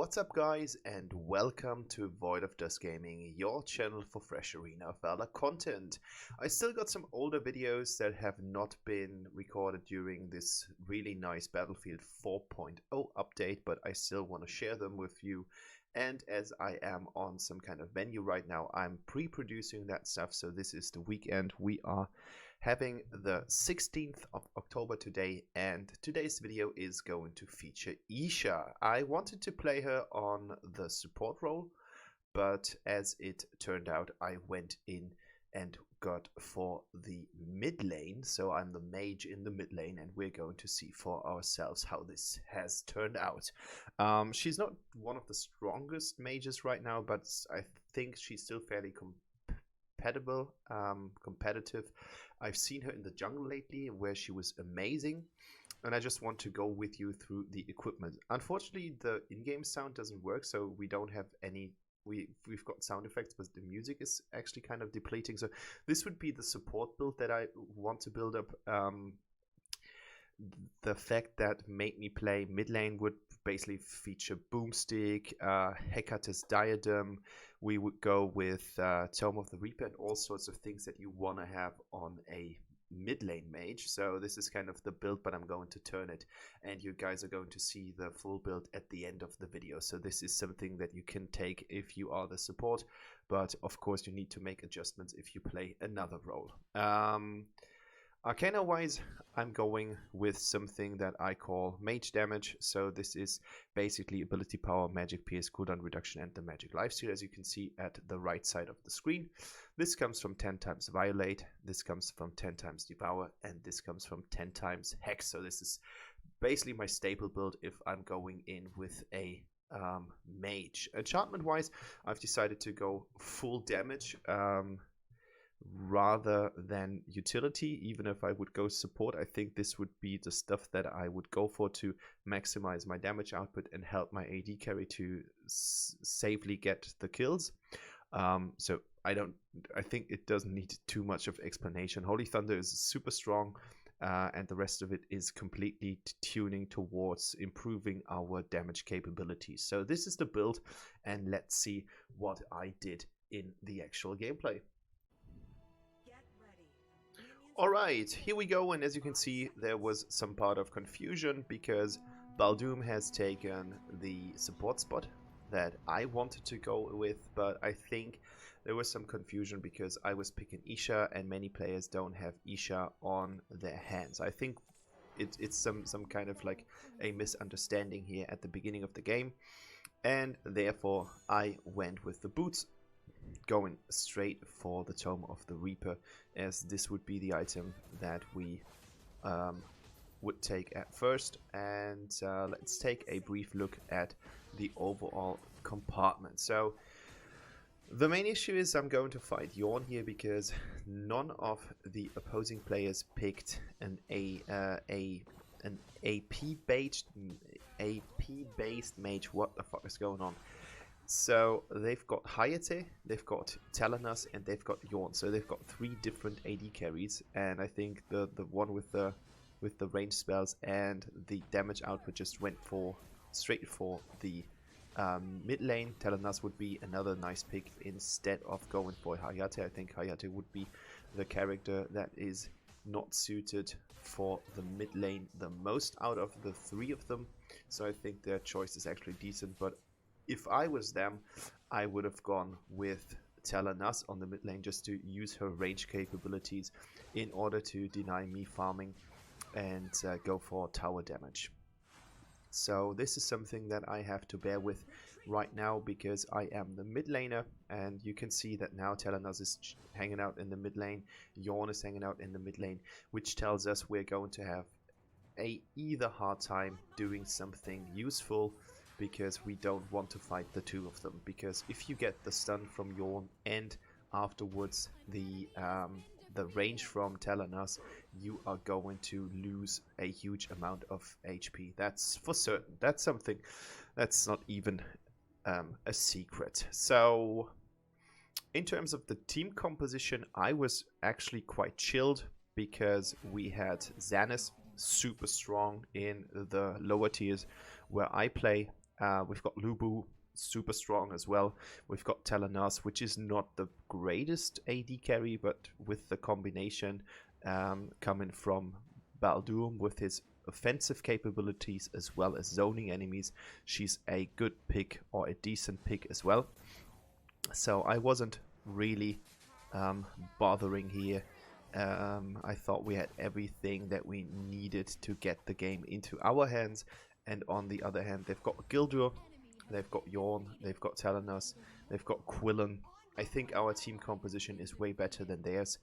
What's up guys, and welcome to Void of Dust Gaming, your channel for fresh Arena of Valor content. I still got some older videos that have not been recorded during this really nice Battlefield 4.0 update, but I still want to share them with you. And as I am on some kind of venue right now, I'm pre-producing that stuff, so this is the weekend. We are having the 16th of October today, and today's video is going to feature Ishar. I wanted to play her on the support role, but as it turned out, I went in and got for the mid lane, so I'm the mage in the mid lane, and we're going to see for ourselves how this has turned out. She's not one of the strongest mages right now, but I think she's still fairly competitive. I've seen her in the jungle lately where she was amazing, and I just want to go with you through the equipment. Unfortunately, the in-game sound doesn't work, so we don't have any. We've got sound effects, but the music is actually kind of depleting. So this would be the support build that I want to build up. The fact that made me play mid lane would basically feature Boomstick, Hecate's Diadem. We would go with Tome of the Reaper and all sorts of things that you want to have on a mid lane mage. So this is kind of the build, but I'm going to turn it, and you guys are going to see the full build at the end of the video. So this is something that you can take if you are the support, but of course you need to make adjustments if you play another role. Arcana wise, I'm going with something that I call mage damage. So this is basically ability power, magic pierce, cooldown reduction, and the magic lifesteal, as you can see at the right side of the screen. This comes from 10 times violate, this comes from 10 times devour, and this comes from 10 times hex. So this is basically my staple build if I'm going in with a mage. Enchantment wise, I've decided to go full damage rather than utility. Even if I would go support, I think this would be the stuff that I would go for to maximize my damage output and help my AD carry to safely get the kills. So I think it doesn't need too much of explanation. Holy Thunder is super strong, and the rest of it is completely tuning towards improving our damage capabilities. So this is the build, and let's see what I did in the actual gameplay. Alright, here we go, and as you can see, there was some part of confusion because Baldoom has taken the support spot that I wanted to go with, but I think there was some confusion because I was picking Ishar and many players don't have Ishar on their hands. I think it's some kind of like a misunderstanding here at the beginning of the game, and therefore I went with the boots, going straight for the Tome of the Reaper, as this would be the item that we would take at first. And let's take a brief look at the overall compartment. So the main issue is I'm going to fight Yawn here because none of the opposing players picked an AP-based mage. What the fuck is going on? So they've got Hayate, they've got Telenas, and they've got Yawn. So they've got 3 different AD carries, and I think the one with the range spells and the damage output just went straight for the mid lane. Telenas would be another nice pick instead of going for Hayate. I think Hayate would be the character that is not suited for the mid lane the most out of the 3 of them. So I think their choice is actually decent, but if I was them, I would have gone with Telenas on the mid lane just to use her range capabilities in order to deny me farming and go for tower damage. So this is something that I have to bear with right now because I am the mid laner, and you can see that now Telenas is hanging out in the mid lane, Yawn is hanging out in the mid lane, which tells us we're going to have either hard time doing something useful, because we don't want to fight the 2 of them, because if you get the stun from Yawn and afterwards the range from Telenas, you are going to lose a huge amount of HP. That's for certain. That's something that's not even a secret. So in terms of the team composition, I was actually quite chilled because we had Xanis super strong in the lower tiers where I play, We've got Lubu, super strong as well. We've got Telenas, which is not the greatest AD carry, but with the combination coming from Baldoom with his offensive capabilities as well as zoning enemies, she's a good pick, or a decent pick as well. So I wasn't really bothering here. I thought we had everything that we needed to get the game into our hands. And on the other hand, they've got Gildur, they've got Yorn, they've got Telenas, they've got Quillen. I think our team composition is way better than theirs.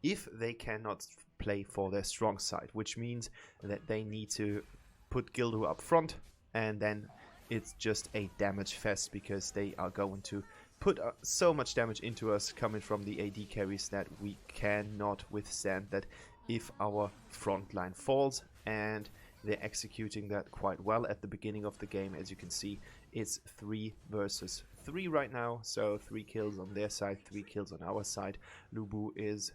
If they cannot play for their strong side, which means that they need to put Gildur up front, and then it's just a damage fest, because they are going to put so much damage into us coming from the AD carries that we cannot withstand that if our front line falls. And they're executing that quite well at the beginning of the game. As you can see, it's 3 versus 3 right now, so 3 kills on their side, 3 kills on our side. Lubu is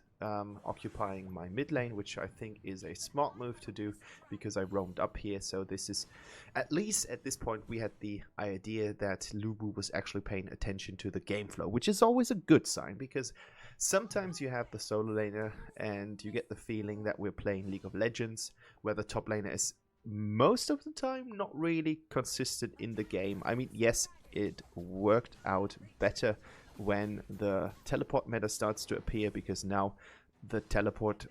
occupying my mid lane, which I think is a smart move to do, because I roamed up here. So this is, at least at this point, we had the idea that Lubu was actually paying attention to the game flow, which is always a good sign, because sometimes you have the solo laner and you get the feeling that we're playing League of Legends, where the top laner is most of the time not really consistent in the game. I mean, yes, it worked out better when the teleport meta starts to appear, because now the teleport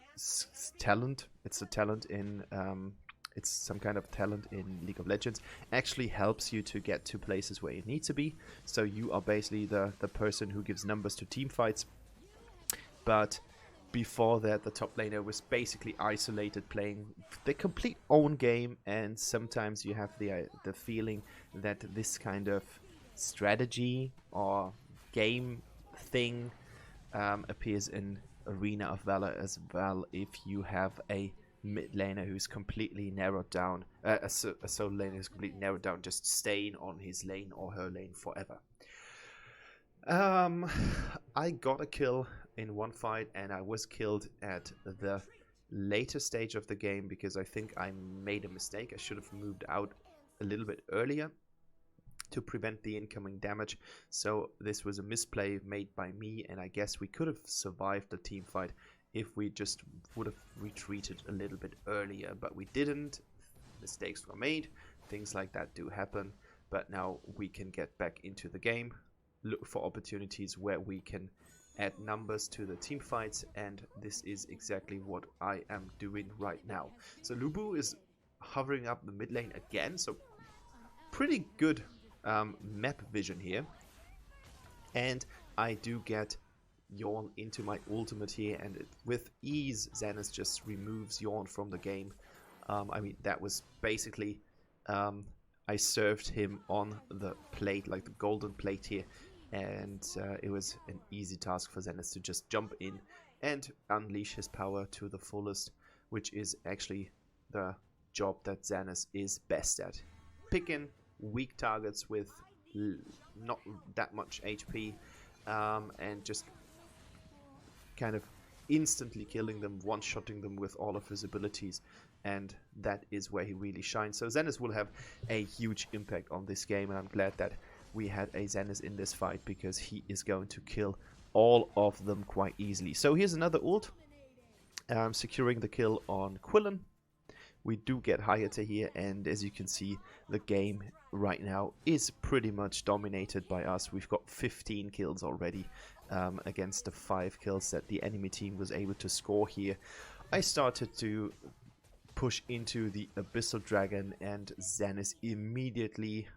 talent, it's a talent in it's some kind of talent in League of Legends, actually helps you to get to places where you need to be. So you are basically the person who gives numbers to team fights. But before that, the top laner was basically isolated, playing the complete own game, and sometimes you have the feeling that this kind of strategy or game thing appears in Arena of Valor as well, if you have a mid laner who's completely narrowed down, a solo laner who's completely narrowed down, just staying on his lane or her lane forever. I got a kill in one fight, and I was killed at the later stage of the game, because I think I made a mistake. I should have moved out a little bit earlier to prevent the incoming damage. So this was a misplay made by me, and I guess we could have survived the team fight if we just would have retreated a little bit earlier, but we didn't. Mistakes were made, things like that do happen, but now we can get back into the game, look for opportunities where we can add numbers to the team fights, and this is exactly what I am doing right now. So Lubu is hovering up the mid lane again, so pretty good map vision here, and I do get Yorn into my ultimate here, and with ease Xanis just removes Yorn from the game. I mean, that was basically I served him on the plate, like the golden plate here, and it was an easy task for Xanis to just jump in and unleash his power to the fullest, which is actually the job that Xanis is best at. Picking weak targets with not that much HP, and just kind of instantly killing them, one-shotting them with all of his abilities, and that is where he really shines. So Xanis will have a huge impact on this game, and I'm glad that we had a Xanis in this fight, because he is going to kill all of them quite easily. So here's another ult, securing the kill on Quillen. We do get Hayate here, and as you can see, the game right now is pretty much dominated by us. We've got 15 kills already against the 5 kills that the enemy team was able to score here. I started to push into the Abyssal Dragon, and Xanis immediately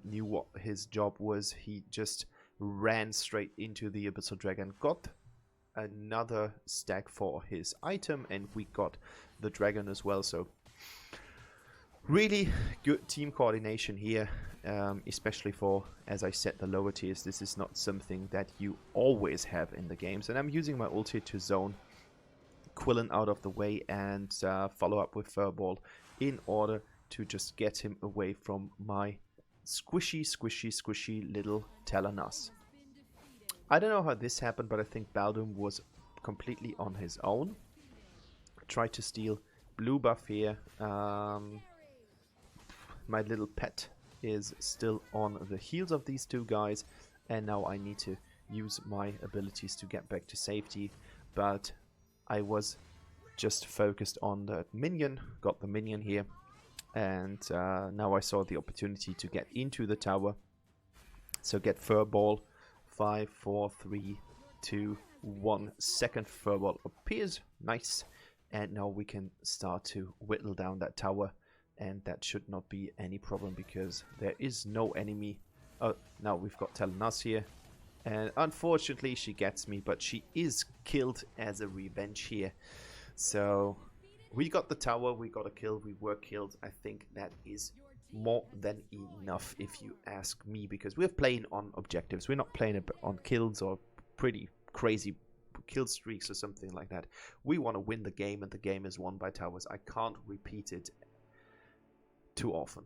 knew what his job was. He just ran straight into the Abyssal Dragon, got another stack for his item, and we got the dragon as well. So really good team coordination here, especially for, as I said, the lower tiers. This is not something that you always have in the games, and I'm using my ulti to zone Quillen out of the way and follow up with Furball in order to just get him away from my squishy little Telenas. I don't know how this happened, but I think Baldoom was completely on his own. Tried to steal blue buff here. My little pet is still on the heels of these two guys, and now I need to use my abilities to get back to safety, but I was just focused on the minion, got the minion here, and now I saw the opportunity to get into the tower. So get furball. 5, 4, 3, 2, 1. Second furball appears. Nice. And now we can start to whittle down that tower, and that should not be any problem because there is no enemy. Oh, now we've got Telenas here, and unfortunately she gets me, but she is killed as a revenge here. So we got the tower, we got a kill, we were killed. I think that is more than enough if you ask me, because we're playing on objectives. We're not playing on kills or pretty crazy kill streaks or something like that. We want to win the game, and the game is won by towers. I can't repeat it too often.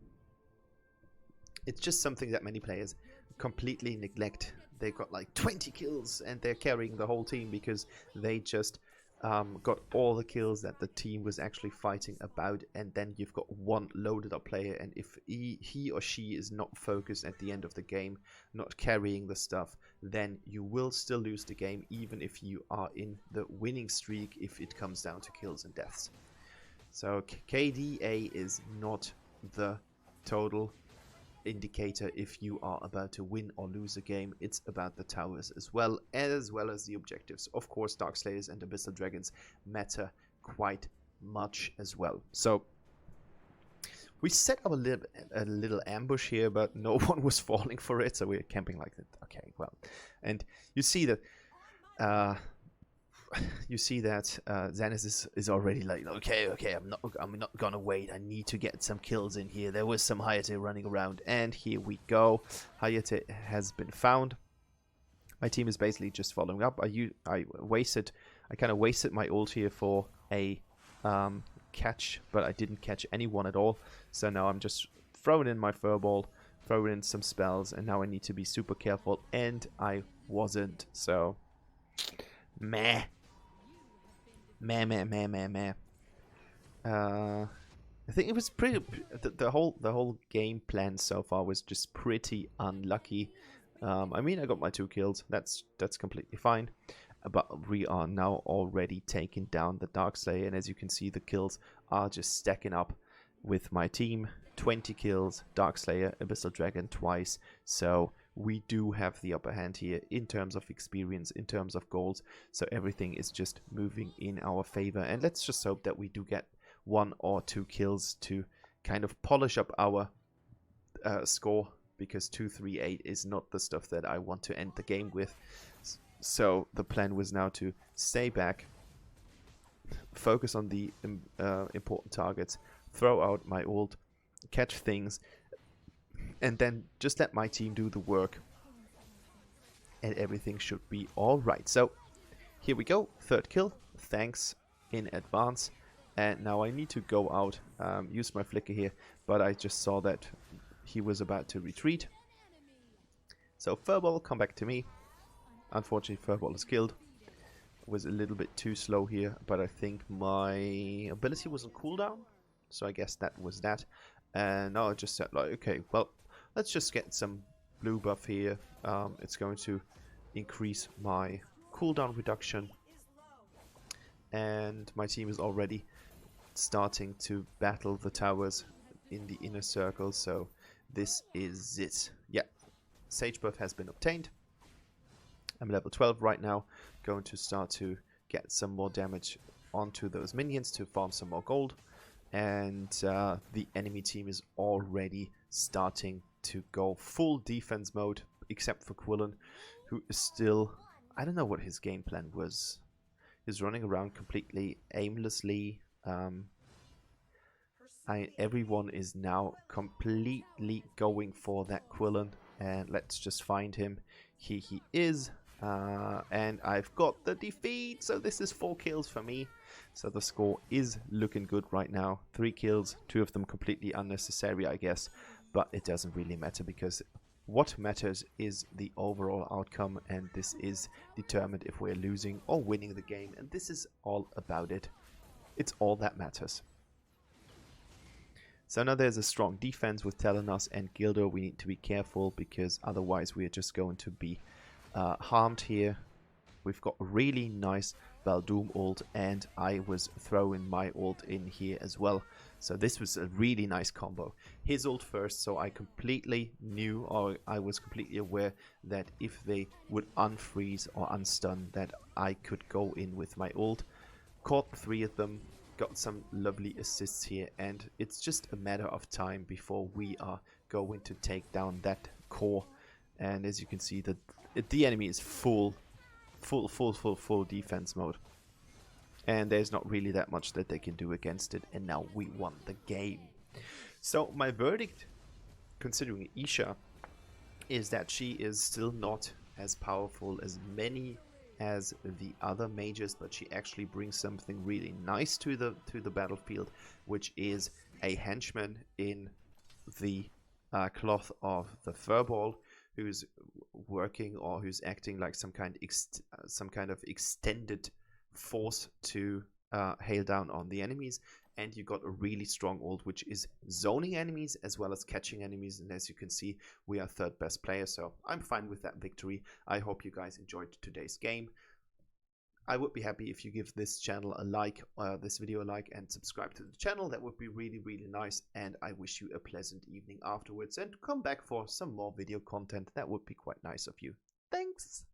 It's just something that many players completely neglect. They've got like 20 kills and they're carrying the whole team because they just got all the kills that the team was actually fighting about, and then you've got one loaded up player, and if he or she is not focused at the end of the game, not carrying the stuff, then you will still lose the game, even if you are in the winning streak, if it comes down to kills and deaths. So KDA is not the total indicator if you are about to win or lose a game. It's about the towers as well as the objectives. Of course, Dark Slayers and Abyssal Dragons matter quite much as well. So we set up a little ambush here, but no one was falling for it, so we're camping like that. Okay, well, and you see that Xanis is already like, okay, I'm not gonna wait. I need to get some kills in here. There was some Hayate running around, and here we go. Hayate has been found. My team is basically just following up. I kind of wasted my ult here for a catch, but I didn't catch anyone at all. So now I'm just throwing in my furball, throwing in some spells, and now I need to be super careful, and I wasn't. So meh. I think it was pretty. The whole game plan so far was just pretty unlucky. I mean, I got my 2 kills. That's completely fine. But we are now already taking down the Dark Slayer, and as you can see, the kills are just stacking up with my team. 20 kills, Dark Slayer, Abyssal Dragon twice. So we do have the upper hand here in terms of experience, in terms of goals. So everything is just moving in our favor. And let's just hope that we do get 1 or 2 kills to kind of polish up our score, because 2-3-8 is not the stuff that I want to end the game with. So the plan was now to stay back, focus on the important targets, throw out my ult, catch things, and then just let my team do the work, and everything should be alright. So here we go, 3rd kill, thanks in advance. And now I need to go out, use my flicker here, but I just saw that he was about to retreat. So furball, come back to me. Unfortunately, furball is killed. Was a little bit too slow here, but I think my ability was on cooldown, so I guess that was that. And now I just said, like, okay, well, let's just get some blue buff here. It's going to increase my cooldown reduction, and my team is already starting to battle the towers in the inner circle. So this is it. Yeah, Sage buff has been obtained. I'm level 12 right now, going to start to get some more damage onto those minions to farm some more gold. And the enemy team is already starting to go full defense mode, except for Quillen, who is still, I don't know what his game plan was. He's running around completely aimlessly. Everyone is now completely going for that Quillen, and let's just find him. Here he is. And I've got the defeat, so this is 4 kills for me. So the score is looking good right now. 3 kills, 2 of them completely unnecessary, I guess, but it doesn't really matter, because what matters is the overall outcome, and this is determined if we're losing or winning the game, and this is all about it. It's all that matters. So now there's a strong defense with Telenos and Gildo. We need to be careful because otherwise we are just going to be harmed here. We've got a really nice Baldoom ult, and I was throwing my ult in here as well. So this was a really nice combo. His ult first, so I completely knew, or I was completely aware that if they would unfreeze or unstun, that I could go in with my ult. Caught 3 of them, got some lovely assists here, and it's just a matter of time before we are going to take down that core. And as you can see, the enemy is full defense mode, and there's not really that much that they can do against it, and now we won the game. So my verdict, considering Ishar, is that she is still not as powerful as many as the other mages, but she actually brings something really nice to the battlefield, which is a henchman in the cloth of the furball, who's working, or who's acting like some kind of extended force to hail down on the enemies. And you got a really strong ult, which is zoning enemies as well as catching enemies. And as you can see, we are 3rd best player, so I'm fine with that victory. I hope you guys enjoyed today's game. I would be happy if you give this channel a like, this video a like, and subscribe to the channel. That would be really, really nice. And I wish you a pleasant evening afterwards, and come back for some more video content. That would be quite nice of you. Thanks.